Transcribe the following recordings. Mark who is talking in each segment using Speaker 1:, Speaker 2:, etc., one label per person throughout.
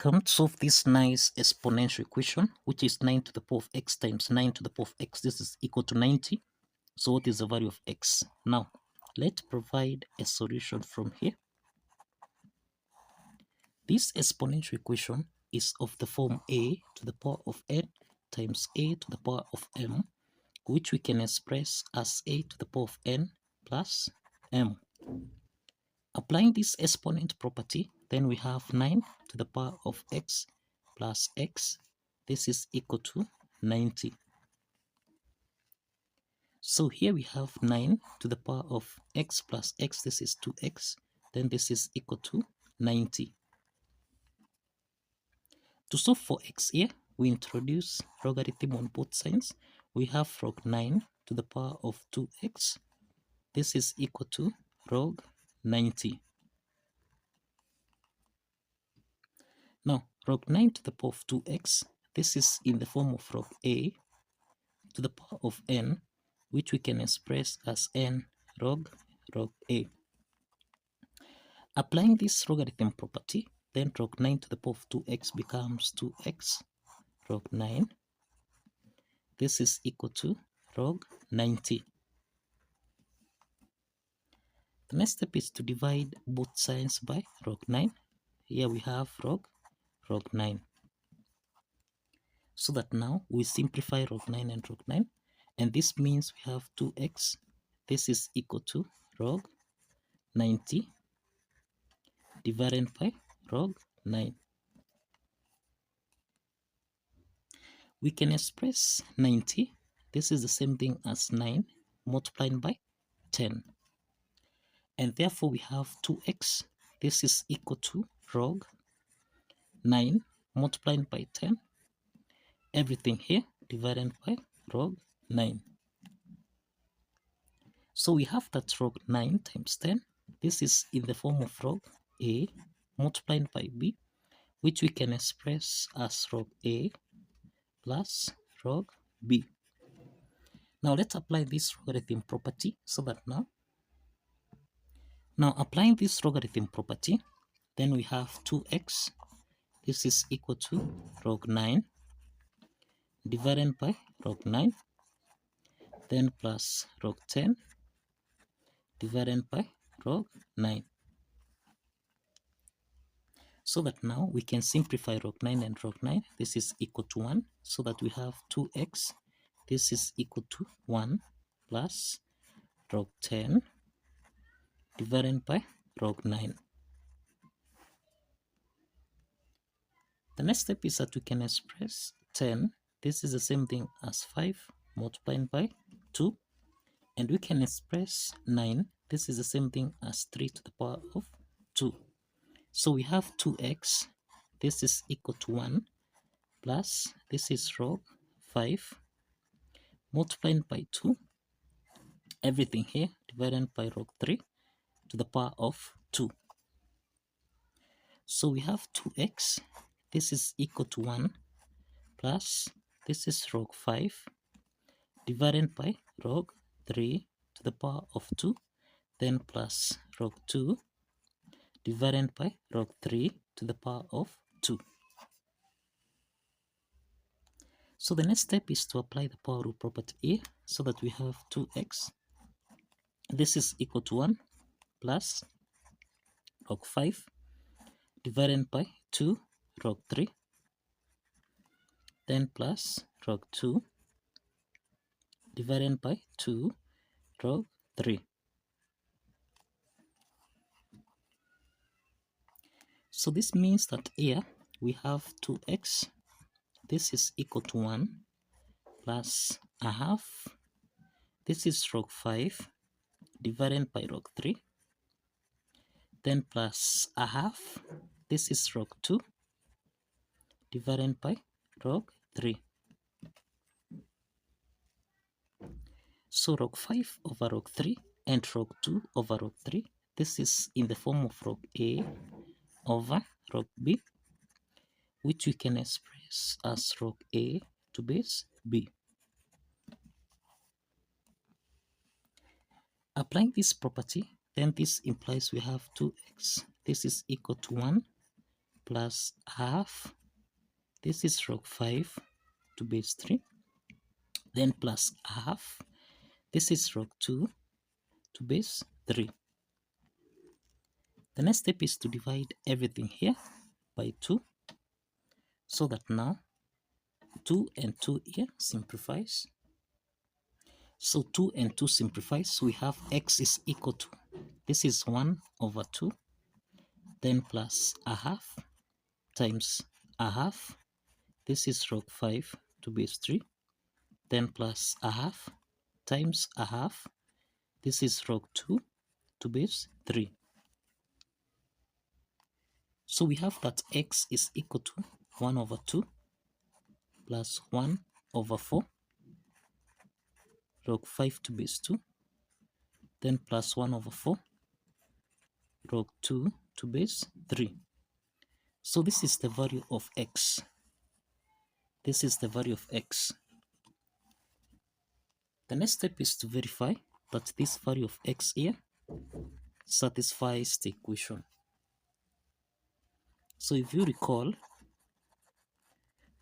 Speaker 1: Come to solve this nice exponential equation, which is 9 to the power of x times 9 to the power of x. This is equal to 90. So what is the value of x? Now, let's provide a solution from here. This exponential equation is of the form a to the power of n times a to the power of m, which we can express as a to the power of n plus m. Applying this exponent property, then we have 9 to the power of x plus x. This is equal to 90. So here we have 9 to the power of x plus x. This is 2x. Then this is equal to 90. To solve for x here, we introduce logarithm on both sides. We have log 9 to the power of 2x. This is equal to log 90. Now, log 9 to the power of 2x, this is in the form of log a to the power of n, which we can express as n log a. Applying this logarithm property, then log 9 to the power of 2x becomes 2x log 9. This is equal to log 90. The next step is to divide both sides by log 9. Here we have log 9. So that now we simplify log 9 and log 9. And this means we have 2x. This is equal to log 90 divided by log 9. We can express 90. This is the same thing as 9 multiplied by 10. And therefore we have 2x. This is equal to log 9 multiplied by 10. Everything here divided by log 9. So we have that log 9 times 10. This is in the form of log a multiplied by b, which we can express as log a plus log b. Now let's apply this logarithm property so that now applying this logarithm property, then we have 2x. This is equal to log 9 divided by log 9, then plus log 10 divided by log 9. So that now we can simplify log 9 and log 9. This is equal to 1, so that we have 2x. This is equal to 1 plus log 10 divided by log 9. The next step is that we can express 10. This is the same thing as 5 multiplied by 2. And we can express 9. This is the same thing as 3 to the power of 2. So we have 2x. This is equal to 1 plus this is log 5 multiplied by 2. Everything here divided by log 3 to the power of 2. So we have 2x. This is equal to 1 plus this is log 5 divided by log 3 to the power of 2, then plus log 2 divided by log 3 to the power of 2. So the next step is to apply the power rule property here, so that we have 2x. This is equal to 1 plus log 5 divided by 2 log 3, then plus log 2 divided by 2 log 3. So this means that here we have 2x. This is equal to 1 plus a half. This is log 5 divided by log 3. Then plus a half. This is log 2 divided by log 3. So log 5 over log 3 and log 2 over log 3. This is in the form of log a over log b, which we can express as log a to base b. Applying this property, then this implies we have 2x. This is equal to 1 plus half, this is log 5 to base 3, then plus half, this is log 2 to base 3. The next step is to divide everything here by 2, so that now 2 and 2 here simplifies. So 2 and 2 simplifies, we have x is equal to, this is 1 over 2, then plus a half times a half, this is log 5 to base 3, then plus a half times a half, this is log 2 to base 3. So we have that x is equal to 1 over 2 plus 1 over 4 log 5 to base 2, then plus 1 over 4 log 2 to base 3. So this is the value of x. This is the value of x. The next step is to verify that this value of x here satisfies the equation. So if you recall,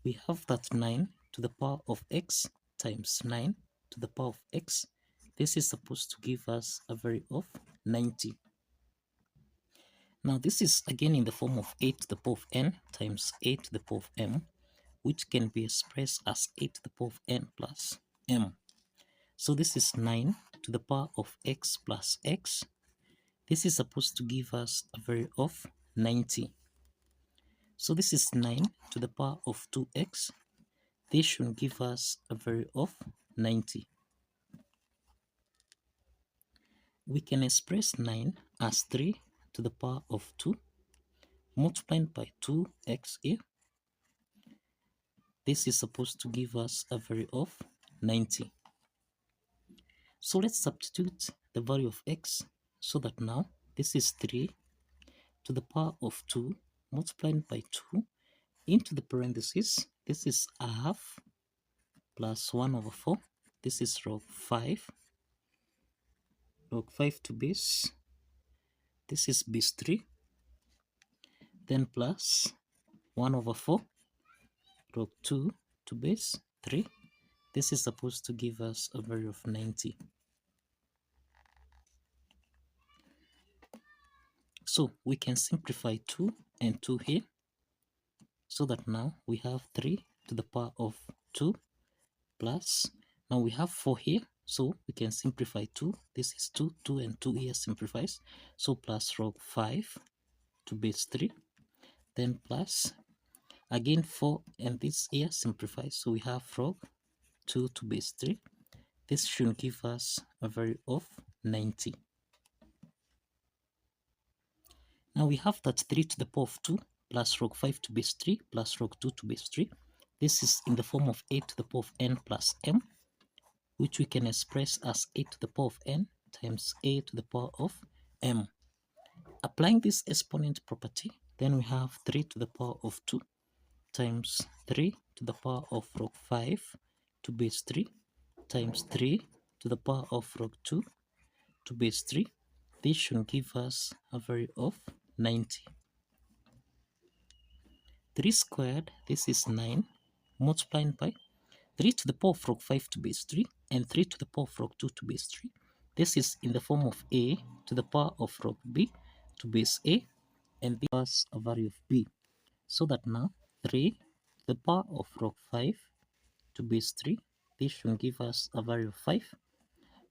Speaker 1: we have that 9 to the power of x times 9 to the power of x. This is supposed to give us a value of 90. Now this is again in the form of 8 to the power of n times 8 to the power of m, which can be expressed as 8 to the power of n plus m. So this is 9 to the power of x plus x. This is supposed to give us a value of 90. So this is 9 to the power of 2x. This should give us a value of 90. We can express 9 as 3 to the power of 2 multiplied by 2x here. This is supposed to give us a value of 90. So let's substitute the value of x, so that now this is 3 to the power of 2 multiplied by 2 into the parentheses. This is a half plus 1 over 4. This is log 5 to base. This is base 3. Then plus 1 over 4 log 2 to base 3. This is supposed to give us a value of 90. So we can simplify 2 and 2 here, so that now we have 3 to the power of 2 plus, now we have 4 here, so we can simplify 2. This is 2, 2 and 2 here simplifies, so plus log 5 to base 3, then plus again 4 and this here simplifies, so we have log 2 to base 3. This should give us a value of 90. Now we have that 3 to the power of 2 plus log 5 to base 3 plus log 2 to base 3. This is in the form of 8 to the power of n plus m, which we can express as 8 to the power of n times a to the power of m. Applying this exponent property, then we have 3 to the power of 2 times 3 to the power of log 5 to base 3 times 3 to the power of log 2 to base 3. This should give us a value of 90. 3 squared, this is 9, multiplied by 3 to the power of log 5 to base 3 and 3 to the power of log 2 to base 3. This is in the form of a to the power of log b to base a, and this was a value of b. So that now 3 to the power of log 5 to base 3, this should give us a value of 5,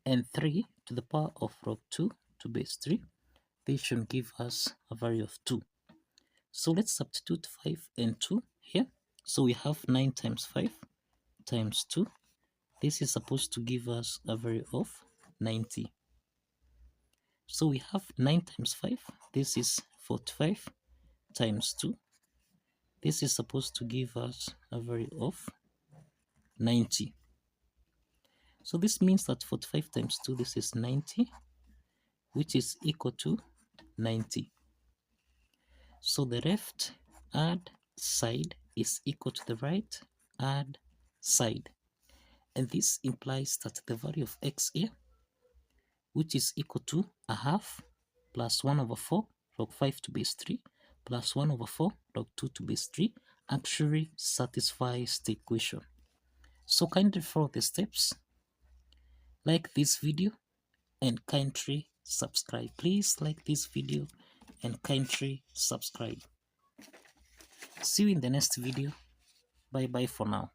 Speaker 1: and 3 to the power of log 2 to base 3, this should give us a value of 2. So let's substitute 5 and 2 here. So we have 9 times 5 times 2. This is supposed to give us a value of 90. So we have 9 times 5. This is 45 times 2. This is supposed to give us a value of 90. So this means that 45 times 2, this is 90, which is equal to 90. So the left hand side is equal to the right hand side. And this implies that the value of x here, which is equal to a half plus 1 over 4 log 5 to base 3 plus 1 over 4 log 2 to base 3 actually satisfies the equation. So kindly follow the steps, like this video, and kindly subscribe. Please like this video and kindly subscribe. See you in the next video. Bye bye for now.